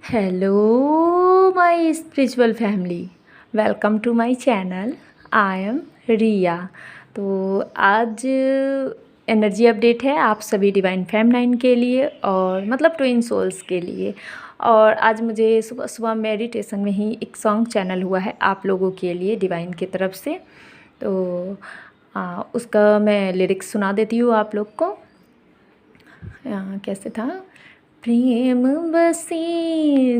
Hello, my spiritual family. Welcome to my channel. I am Riya. तो आज energy update है आप सभी डिवाइन फेमनाइन के लिए और मतलब ट्विन सोल्स के लिए। और आज मुझे सुबह सुबह मेडिटेशन में ही एक सॉन्ग चैनल हुआ है आप लोगों के लिए डिवाइन की तरफ से। तो उसका मैं लिरिक्स सुना देती हूँ आप लोग को। कैसे था? प्रेम बसे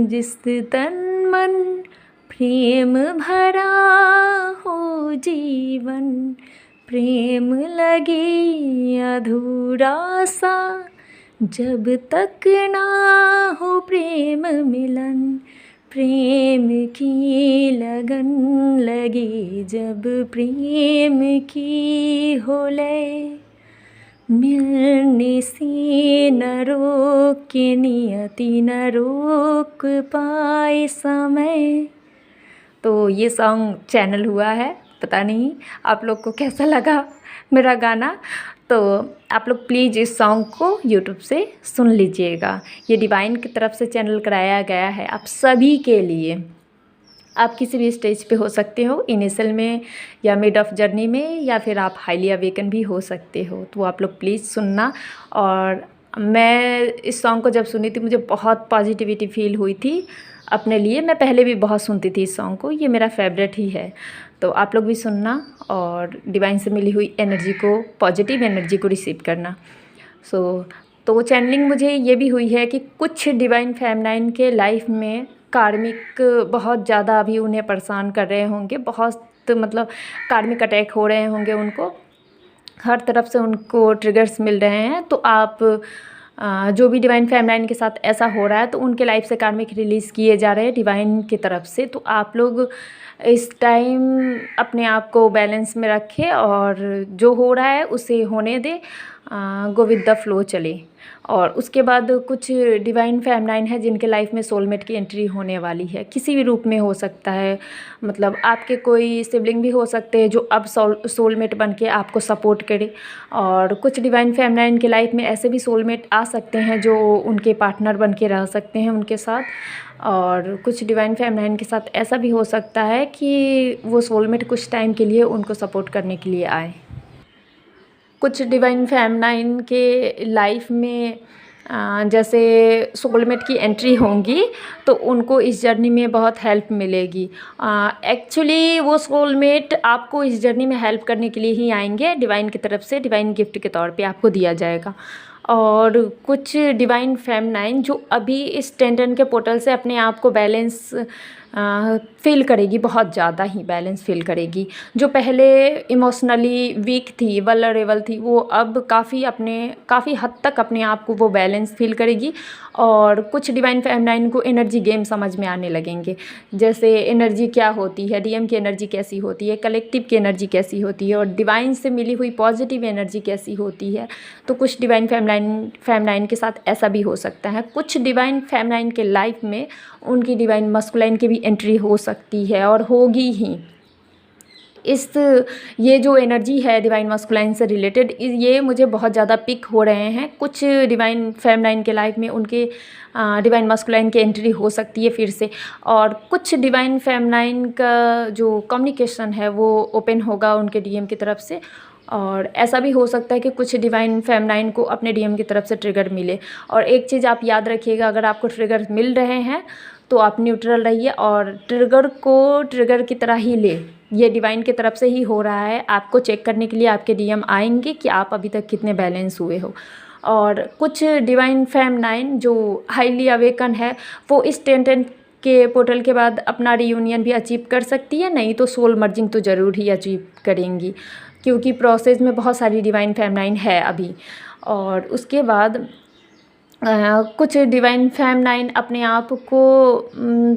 जिस तन मन, प्रेम भरा हो जीवन, प्रेम लगे अधूरा सा जब तक ना हो प्रेम मिलन, प्रेम की लगन लगे जब प्रेम की हो लय, मिलने से न रोक के नियति न रोक पाए समय। तो ये सॉन्ग चैनल हुआ है, पता नहीं आप लोग को कैसा लगा मेरा गाना। तो आप लोग प्लीज़ इस सॉन्ग को यूट्यूब से सुन लीजिएगा। ये डिवाइन की तरफ से चैनल कराया गया है आप सभी के लिए। आप किसी भी स्टेज पे हो सकते हो, इनिशियल में या मिड ऑफ जर्नी में, या फिर आप हाईली अवेकन भी हो सकते हो। तो आप लोग प्लीज़ सुनना। और मैं इस सॉन्ग को जब सुनी थी मुझे बहुत पॉजिटिविटी फील हुई थी अपने लिए। मैं पहले भी बहुत सुनती थी इस सॉन्ग को, ये मेरा फेवरेट ही है। तो आप लोग भी सुनना और डिवाइन से मिली हुई एनर्जी को, पॉजिटिव एनर्जी को रिसीव करना। तो चैनलिंग मुझे ये भी हुई है कि कुछ डिवाइन फेमनाइन के लाइफ में कार्मिक बहुत ज़्यादा अभी उन्हें परेशान कर रहे होंगे, बहुत मतलब कार्मिक अटैक हो रहे होंगे उनको, हर तरफ से उनको ट्रिगर्स मिल रहे हैं। तो आप जो भी डिवाइन फेमनाइन के साथ ऐसा हो रहा है तो उनके लाइफ से कार्मिक रिलीज़ किए जा रहे हैं डिवाइन की तरफ से। तो आप लोग इस टाइम अपने आप को बैलेंस में रखें और जो हो रहा है उसे होने दें, गो विद द फ्लो चले। और उसके बाद कुछ डिवाइन फेमनाइन है जिनके लाइफ में सोलमेट की एंट्री होने वाली है, किसी भी रूप में हो सकता है। मतलब आपके कोई सिबलिंग भी हो सकते हैं जो अब सोलमेट बन के आपको सपोर्ट करे। और कुछ डिवाइन फेमनाइन के लाइफ में ऐसे भी सोलमेट आ सकते हैं जो उनके पार्टनर बन के रह सकते हैं उनके साथ। और कुछ डिवाइन फेमनाइन के साथ ऐसा भी हो सकता है कि वो सोलमेट कुछ टाइम के लिए उनको सपोर्ट करने के लिए आए। कुछ डिवाइन फेमनाइन के लाइफ में जैसे सोलमेट की एंट्री होंगी तो उनको इस जर्नी में बहुत हेल्प मिलेगी। एक्चुअली वो सोलमेट आपको इस जर्नी में हेल्प करने के लिए ही आएंगे डिवाइन की तरफ से, डिवाइन गिफ्ट के तौर पे आपको दिया जाएगा। और कुछ डिवाइन फेमनाइन जो अभी इस 10-10 के पोर्टल से अपने आप को बैलेंस फील करेगी, बहुत ज़्यादा ही बैलेंस फील करेगी। जो पहले इमोशनली वीक थी, वल्नरेबल थी, वो अब काफ़ी हद तक अपने आप को वो बैलेंस फील करेगी। और कुछ डिवाइन फेमनाइन को एनर्जी गेम समझ में आने लगेंगे, जैसे एनर्जी क्या होती है, डीएम की एनर्जी कैसी होती है, कलेक्टिव की एनर्जी कैसी होती है और डिवाइन से मिली हुई पॉजिटिव एनर्जी कैसी होती है। तो कुछ डिवाइन फेमनाइन के साथ ऐसा भी हो सकता है। कुछ डिवाइन फेमनाइन के लाइफ में उनकी डिवाइन मस्कुलाइन की भी एंट्री हो सकती है और होगी ही। ये जो एनर्जी है डिवाइन मस्कुलाइन से रिलेटेड, ये मुझे बहुत ज़्यादा पिक हो रहे हैं। कुछ डिवाइन फेमनाइन के लाइफ में उनके डिवाइन मस्कुलाइन की एंट्री हो सकती है फिर से। और कुछ डिवाइन फेमनाइन का जो कम्युनिकेशन है वो ओपन होगा उनके डीएम की तरफ से। और ऐसा भी हो सकता है कि कुछ डिवाइन फेमनाइन को अपने डीएम की तरफ से ट्रिगर मिले। और एक चीज़ आप याद रखिएगा, अगर आपको ट्रिगर मिल रहे हैं तो आप न्यूट्रल रहिए और ट्रिगर को ट्रिगर की तरह ही ले। ये डिवाइन की तरफ से ही हो रहा है, आपको चेक करने के लिए आपके डीएम आएंगे कि आप अभी तक कितने बैलेंस हुए हो। और कुछ डिवाइन फेमनाइन जो हाईली अवेकन है वो इस 10-10 के पोर्टल के बाद अपना रीयूनियन भी अचीव कर सकती है, नहीं तो सोल मर्जिंग तो ज़रूर ही अचीव करेंगी, क्योंकि प्रोसेस में बहुत सारी डिवाइन फेमनाइन है अभी। और उसके बाद कुछ डिवाइन फेमनाइन अपने आप को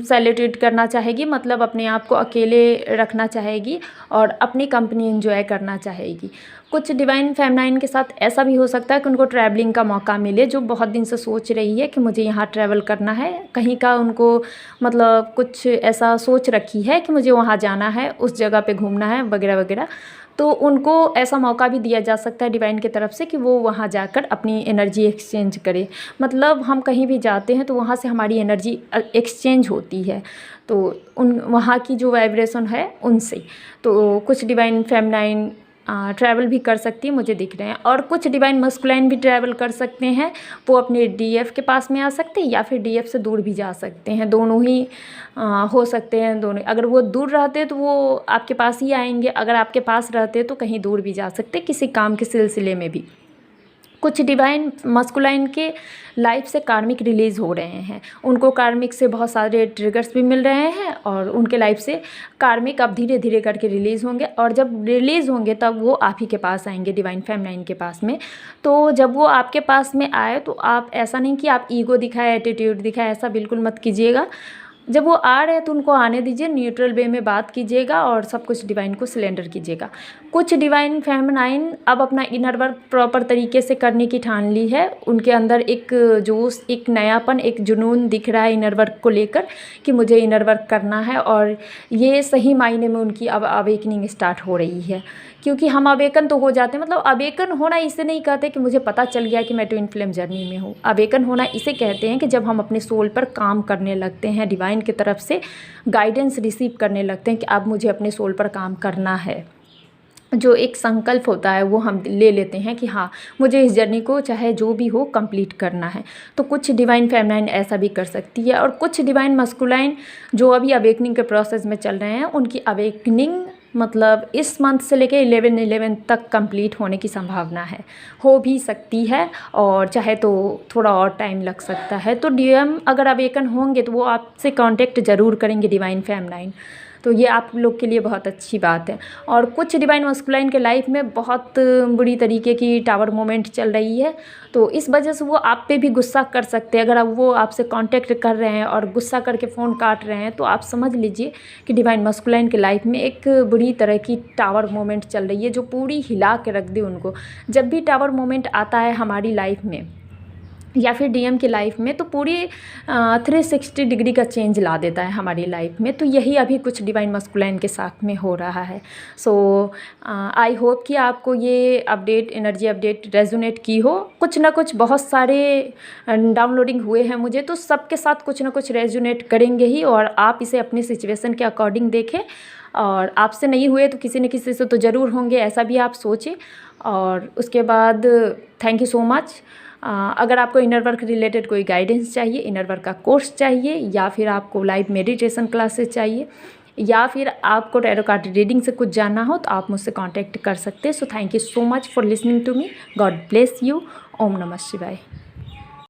सेलिब्रेट करना चाहेगी, मतलब अपने आप को अकेले रखना चाहेगी और अपनी कंपनी एंजॉय करना चाहेगी। कुछ डिवाइन फेमनाइन के साथ ऐसा भी हो सकता है कि उनको ट्रैवलिंग का मौका मिले, जो बहुत दिन से सोच रही है कि मुझे यहाँ ट्रैवल करना है, कहीं का उनको मतलब कुछ ऐसा सोच रखी है कि मुझे वहाँ जाना है, उस जगह पे घूमना है वगैरह वगैरह। तो उनको ऐसा मौका भी दिया जा सकता है डिवाइन की तरफ से कि वो वहाँ जाकर अपनी एनर्जी एक्सचेंज करे। मतलब हम कहीं भी जाते हैं तो वहाँ से हमारी एनर्जी एक्सचेंज होती है, तो उन वहाँ की जो वाइब्रेशन है उनसे। तो कुछ डिवाइन फेमिनाइन ट्रैवल भी कर सकती है, मुझे दिख रहे हैं, और कुछ डिवाइन मस्कुलाइन भी ट्रैवल कर सकते हैं। वो अपने डीएफ के पास में आ सकते हैं या फिर डीएफ से दूर भी जा सकते हैं, दोनों ही हो सकते हैं। दोनों, अगर वो दूर रहते तो वो आपके पास ही आएंगे, अगर आपके पास रहते तो कहीं दूर भी जा सकते, किसी काम के सिलसिले में भी। कुछ डिवाइन मस्कुलाइन के लाइफ से कार्मिक रिलीज़ हो रहे हैं, उनको कार्मिक से बहुत सारे ट्रिगर्स भी मिल रहे हैं और उनके लाइफ से कार्मिक अब धीरे धीरे करके रिलीज़ होंगे, और जब रिलीज़ होंगे तब वो आप ही के पास आएंगे, डिवाइन फेमिनाइन के पास में। तो जब वो आपके पास में आए तो आप ऐसा नहीं कि आप ईगो दिखाए, एटीट्यूड दिखाए, ऐसा बिल्कुल मत कीजिएगा। जब वो आ रहे हैं तो उनको आने दीजिए, न्यूट्रल वे में बात कीजिएगा और सब कुछ डिवाइन को सिलेंडर कीजिएगा। कुछ डिवाइन फेमिनाइन अब अपना इनर वर्क प्रॉपर तरीके से करने की ठान ली है, उनके अंदर एक जोश, एक नयापन, एक जुनून दिख रहा है इनर वर्क को लेकर कि मुझे इनर वर्क करना है, और ये सही मायने में उनकी अब अवेकनिंग स्टार्ट हो रही है। क्योंकि हम अवेकन तो हो जाते हैं, मतलब अवेकन होना इसे नहीं कहते कि मुझे पता चल गया कि मैं ट्विन फ्लेम जर्नी में हूँ। अवेकन होना इसे कहते हैं कि जब हम अपने सोल पर काम करने लगते हैं, डिवाइन की तरफ से गाइडेंस रिसीव करने लगते हैं कि अब मुझे अपने सोल पर काम करना है। जो एक संकल्प होता है वो हम ले लेते हैं कि हाँ, मुझे इस जर्नी को चाहे जो भी हो कंप्लीट करना है। तो कुछ डिवाइन फेमिनाइन ऐसा भी कर सकती है, और कुछ डिवाइन मस्कुलाइन जो अभी अवेकनिंग के प्रोसेस में चल रहे हैं, उनकी अवेकनिंग मतलब इस मंथ से लेके 11/11 तक कंप्लीट होने की संभावना है, हो भी सकती है, और चाहे तो थोड़ा और टाइम लग सकता है। तो डीएम अगर अवेकन होंगे तो वो आपसे कांटेक्ट ज़रूर करेंगे डिवाइन फेमिनाइन, तो ये आप लोग के लिए बहुत अच्छी बात है। और कुछ डिवाइन मस्कुलाइन के लाइफ में बहुत बुरी तरीके की टावर मोमेंट चल रही है, तो इस वजह से वो आप पे भी गुस्सा कर सकते हैं। अगर अब वो आपसे कांटेक्ट कर रहे हैं और गुस्सा करके फ़ोन काट रहे हैं, तो आप समझ लीजिए कि डिवाइन मस्कुलाइन के लाइफ में एक बुरी तरह की टावर मोमेंट चल रही है, जो पूरी हिला के रख दी उनको। जब भी टावर मोमेंट आता है हमारी लाइफ में या फिर डीएम की लाइफ में, तो पूरी 360 डिग्री का चेंज ला देता है हमारी लाइफ में। तो यही अभी कुछ डिवाइन मस्कुलाइन के साथ में हो रहा है। सो आई होप कि आपको ये अपडेट, एनर्जी अपडेट रेजोनेट की हो। कुछ ना कुछ बहुत सारे डाउनलोडिंग हुए हैं मुझे, तो सबके साथ कुछ ना कुछ रेजोनेट करेंगे ही, और आप इसे अपनी सिचुएशन के अकॉर्डिंग देखें, और आपसे नहीं हुए तो किसी न किसी से तो ज़रूर होंगे, ऐसा भी आप सोचें। और उसके बाद थैंक यू सो मच। अगर आपको इनर वर्क रिलेटेड कोई गाइडेंस चाहिए, इनर वर्क का कोर्स चाहिए, या फिर आपको लाइव मेडिटेशन क्लासेस चाहिए, या फिर आपको टैरो कार्ड रीडिंग से कुछ जानना हो, तो आप मुझसे कांटेक्ट कर सकते हैं। So thank you so much for listening to me. God bless you. ओम नमः शिवाय।